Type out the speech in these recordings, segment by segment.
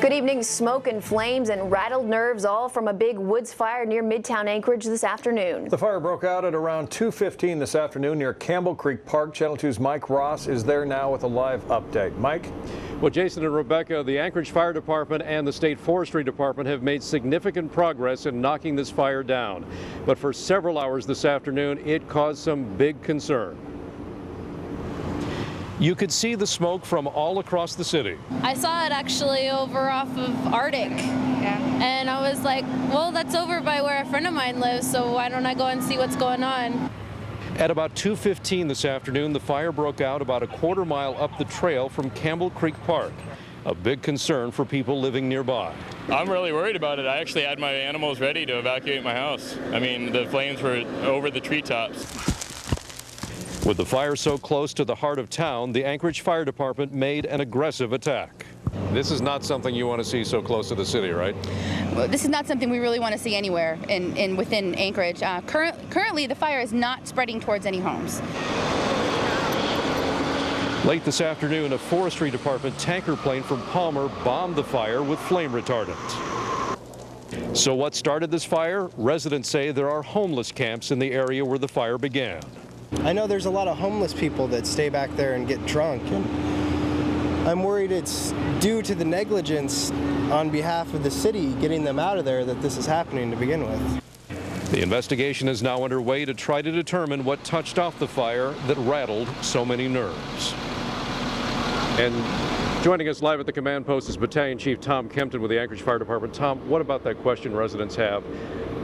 Good evening. Smoke and flames and rattled nerves, all from a big woods fire near Midtown Anchorage this afternoon. The fire broke out at around 2:15 this afternoon near Campbell Creek Park. Channel 2's Mike Ross is there now with a live update. Mike? Well, Jason and Rebecca, the Anchorage Fire Department and the State Forestry Department have made significant progress in knocking this fire down. But for several hours this afternoon, it caused some big concern. You could see the smoke from all across the city. I saw it actually over off of Arctic. Yeah. And I was like, well, that's over by where a friend of mine lives, so why don't I go and see what's going on? At about 2:15 this afternoon, the fire broke out about a quarter mile up the trail from Campbell Creek Park. A big concern for people living nearby. I'm really worried about it. I actually had my animals ready to evacuate my house. I mean, the flames were over the treetops. With the fire so close to the heart of town, the Anchorage Fire Department made an aggressive attack. This is not something you want to see so close to the city, right? Well, this is not something we really want to see anywhere within Anchorage. Currently, the fire is not spreading towards any homes. Late this afternoon, a Forestry Department tanker plane from Palmer bombed the fire with flame retardant. So what started this fire? Residents say there are homeless camps in the area where the fire began. I know there's a lot of homeless people that stay back there and get drunk, and I'm worried it's due to the negligence on behalf of the city getting them out of there that this is happening to begin with. The investigation is now underway to try to determine what touched off the fire that rattled so many nerves. And joining us live at the command post is Battalion Chief Tom Kempton with the Anchorage Fire Department. Tom, what about that question residents have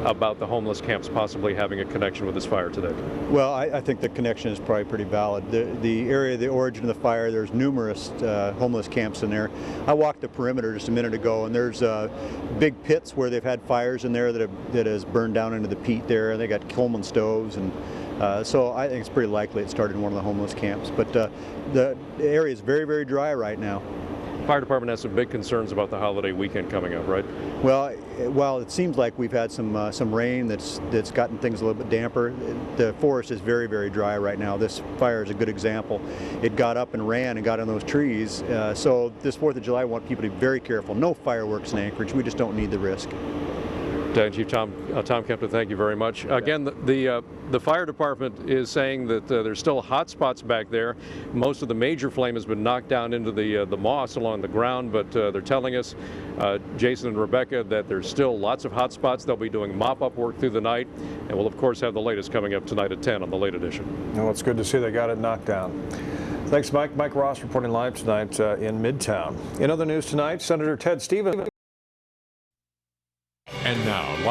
about the homeless camps possibly having a connection with this fire today? Well, I think the connection is probably pretty valid. The area, the origin of the fire, there's numerous homeless camps in there. I walked the perimeter just a minute ago, and there's big pits where they've had fires in there that has burned down into the peat there, and they got Coleman stoves, and so I think it's pretty likely it started in one of the homeless camps. But the area is very, very dry right now. Fire department has some big concerns about the holiday weekend coming up, right? Well, it seems like we've had some rain that's gotten things a little bit damper. The forest is very, very dry right now. This fire is a good example. It got up and ran and got in those trees. So this 4th of July, I want people to be very careful. No fireworks in Anchorage. We just don't need the risk. Battalion Chief Tom Kempton, thank you very much. Again, the fire department is saying that there's still hot spots back there. Most of the major flame has been knocked down into the moss along the ground, but they're telling us, Jason and Rebecca, that there's still lots of hot spots. They'll be doing mop-up work through the night, and we'll of course have the latest coming up tonight at 10 on the Late Edition. Well, it's good to see they got it knocked down. Thanks, Mike. Mike Ross reporting live tonight in Midtown. In other news tonight, Senator Ted Stevens. And now,